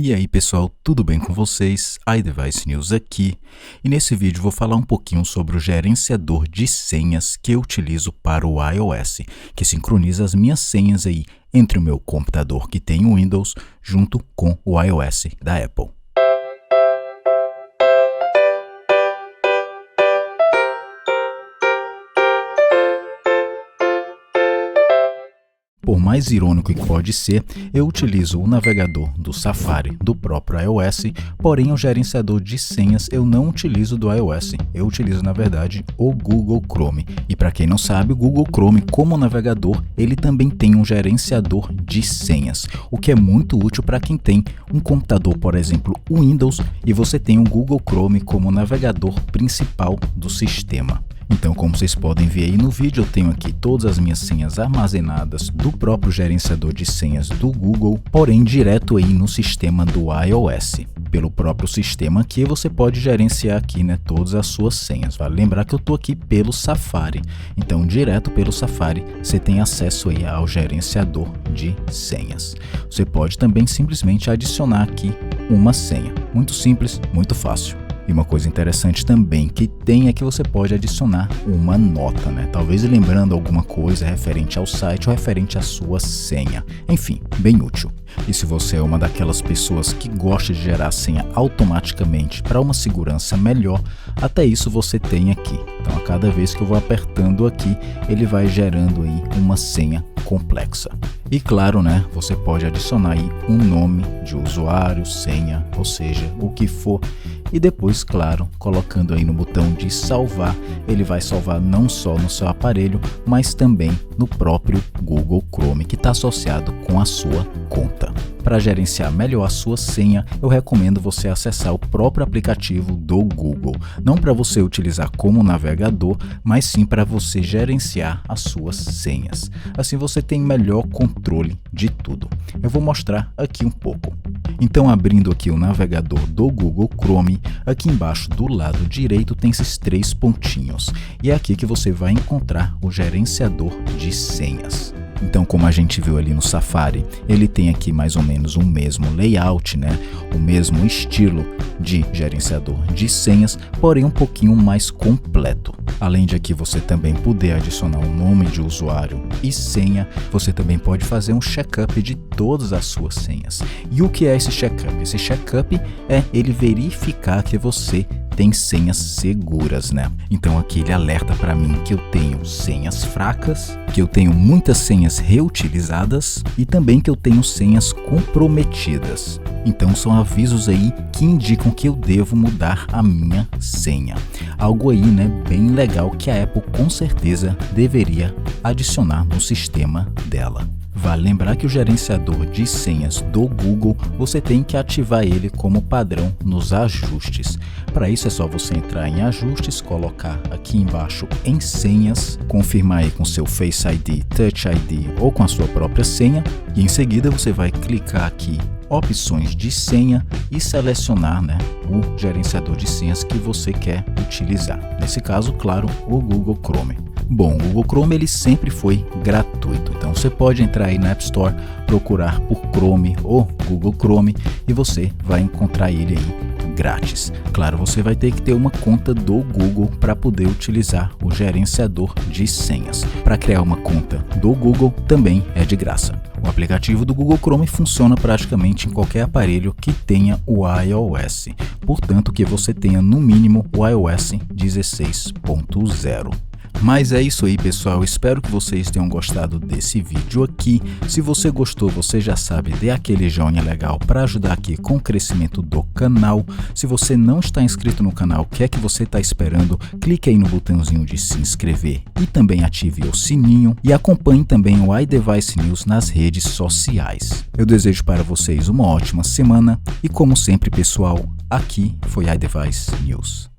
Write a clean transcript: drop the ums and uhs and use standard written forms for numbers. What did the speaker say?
E aí pessoal, tudo bem com vocês? iDevice News aqui, e nesse vídeo vou falar um pouquinho sobre o gerenciador de senhas que eu utilizo para o iOS, que sincroniza as minhas senhas aí entre o meu computador que tem o Windows junto com o iOS da Apple. Por mais irônico que pode ser, eu utilizo o navegador do Safari do próprio iOS, porém o gerenciador de senhas eu não utilizo do iOS, eu utilizo na verdade o Google Chrome. E para quem não sabe, o Google Chrome como navegador, ele também tem um gerenciador de senhas, o que é muito útil para quem tem um computador, por exemplo, o Windows, e você tem o Google Chrome como navegador principal do sistema. Então, como vocês podem ver aí no vídeo, eu tenho aqui todas as minhas senhas armazenadas do próprio gerenciador de senhas do Google, porém direto aí no sistema do iOS. Pelo próprio sistema aqui, você pode gerenciar aqui, todas as suas senhas. Vale lembrar que eu estou aqui pelo Safari, então direto pelo Safari você tem acesso aí ao gerenciador de senhas. Você pode também simplesmente adicionar aqui uma senha, muito simples, muito fácil. E uma coisa interessante também que tem é que você pode adicionar uma nota, talvez lembrando alguma coisa referente ao site ou referente à sua senha. Enfim, bem útil. E se você é uma daquelas pessoas que gosta de gerar a senha automaticamente para uma segurança melhor, até isso você tem aqui. Então a cada vez que eu vou apertando aqui, ele vai gerando aí uma senha complexa. E claro, você pode adicionar aí um nome de usuário, senha, ou seja, o que for. E depois, claro, colocando aí no botão de salvar, ele vai salvar não só no seu aparelho, mas também no próprio Google Chrome, que está associado com a sua conta. Para gerenciar melhor a sua senha, eu recomendo você acessar o próprio aplicativo do Google. Não para você utilizar como navegador, mas sim para você gerenciar as suas senhas. Assim você tem melhor controle de tudo. Eu vou mostrar aqui um pouco. Então, abrindo aqui o navegador do Google Chrome, aqui embaixo do lado direito tem esses 3 pontinhos. E é aqui que você vai encontrar o gerenciador de senhas. Então, como a gente viu ali no Safari, ele tem aqui mais ou menos o mesmo layout, o mesmo estilo de gerenciador de senhas, porém um pouquinho mais completo. Além de aqui você também poder adicionar um nome de usuário e senha, você também pode fazer um check-up de todas as suas senhas. E o que é esse check-up? Esse check-up é ele verificar que você tem senhas seguras, Então aqui ele alerta para mim que eu tenho senhas fracas, que eu tenho muitas senhas reutilizadas e também que eu tenho senhas comprometidas. Então são avisos aí que indicam que eu devo mudar a minha senha. Algo aí, bem legal que a Apple com certeza deveria adicionar no sistema dela. Vale lembrar que o gerenciador de senhas do Google, você tem que ativar ele como padrão nos ajustes. Para isso é só você entrar em ajustes, colocar aqui embaixo em senhas, confirmar aí com seu Face ID, Touch ID ou com a sua própria senha e em seguida você vai clicar aqui opções de senha e selecionar o gerenciador de senhas que você quer utilizar. Nesse caso, claro, o Google Chrome. Bom, o Google Chrome ele sempre foi gratuito, então você pode entrar aí na App Store, procurar por Chrome ou Google Chrome e você vai encontrar ele aí grátis. Claro, você vai ter que ter uma conta do Google para poder utilizar o gerenciador de senhas. Para criar uma conta do Google também é de graça. O aplicativo do Google Chrome funciona praticamente em qualquer aparelho que tenha o iOS, portanto que você tenha no mínimo o iOS 16.0. Mas é isso aí, pessoal, espero que vocês tenham gostado desse vídeo aqui. Se você gostou, você já sabe, dê aquele joinha legal para ajudar aqui com o crescimento do canal. Se você não está inscrito no canal, o que é que você está esperando? Clique aí no botãozinho de se inscrever e também ative o sininho e acompanhe também o iDevice News nas redes sociais. Eu desejo para vocês uma ótima semana e como sempre, pessoal, aqui foi iDevice News.